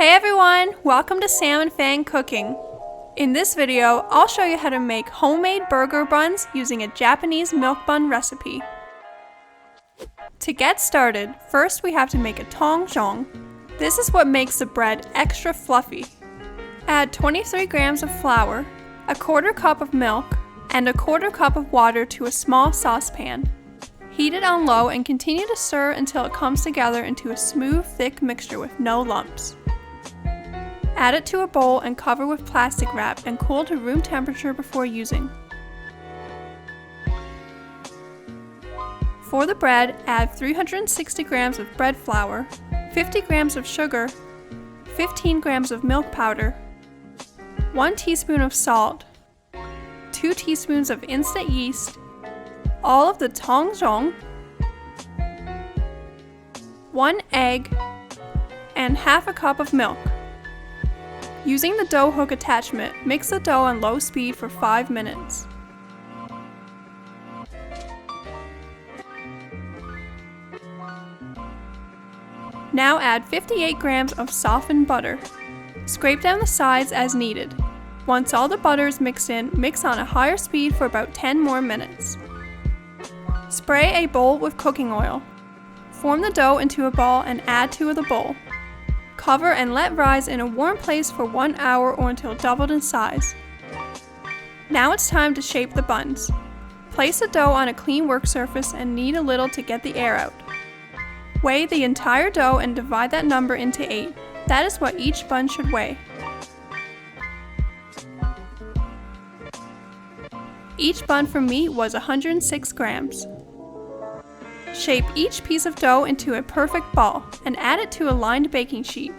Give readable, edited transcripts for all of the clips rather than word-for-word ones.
Hey everyone, welcome to Sam and Feng Cooking. In this video, I'll show you how to make homemade burger buns using a Japanese milk bun recipe. To get started, first we have to make a Tongzhong. This is what makes the bread extra fluffy. Add 23 grams of flour, a quarter cup of milk, and a quarter cup of water to a small saucepan. Heat it on low and continue to stir until it comes together into a smooth, thick mixture with no lumps. Add it to a bowl and cover with plastic wrap and cool to room temperature before using. For the bread, add 360 grams of bread flour, 50 grams of sugar, 15 grams of milk powder, 1 teaspoon of salt, 2 teaspoons of instant yeast, all of the Tongzhong, 1 egg, and half a cup of milk. Using the dough hook attachment, mix the dough on low speed for 5 minutes. Now add 58 grams of softened butter. Scrape down the sides as needed. Once all the butter is mixed in, mix on a higher speed for about 10 more minutes. Spray a bowl with cooking oil. Form the dough into a ball and add to the bowl. Cover and let rise in a warm place for 1 hour or until doubled in size. Now it's time to shape the buns. Place the dough on a clean work surface and knead a little to get the air out. Weigh the entire dough and divide that number into 8. That is what each bun should weigh. Each bun for me was 106 grams. Shape each piece of dough into a perfect ball and add it to a lined baking sheet.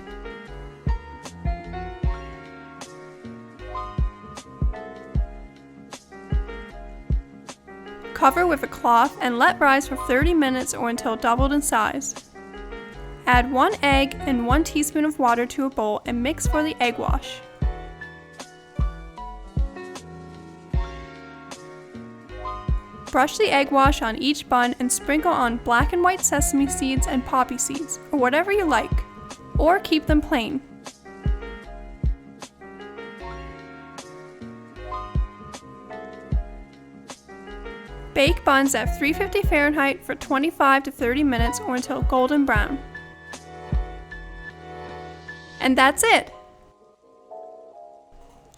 Cover with a cloth and let rise for 30 minutes or until doubled in size. Add 1 egg and 1 teaspoon of water to a bowl and mix for the egg wash. Brush the egg wash on each bun and sprinkle on black and white sesame seeds and poppy seeds, or whatever you like, or keep them plain. Bake buns at 350 Fahrenheit for 25 to 30 minutes or until golden brown. And that's it!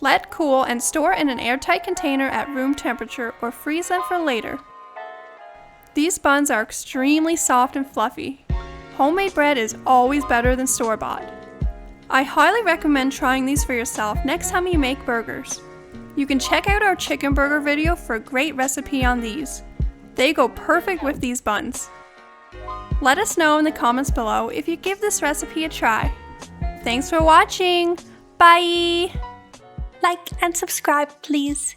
Let cool and store in an airtight container at room temperature or freeze them for later. These buns are extremely soft and fluffy. Homemade bread is always better than store-bought. I highly recommend trying these for yourself next time you make burgers. You can check out our chicken burger video for a great recipe on these. They go perfect with these buns. Let us know in the comments below if you give this recipe a try. Thanks for watching! Bye! Like and subscribe, please.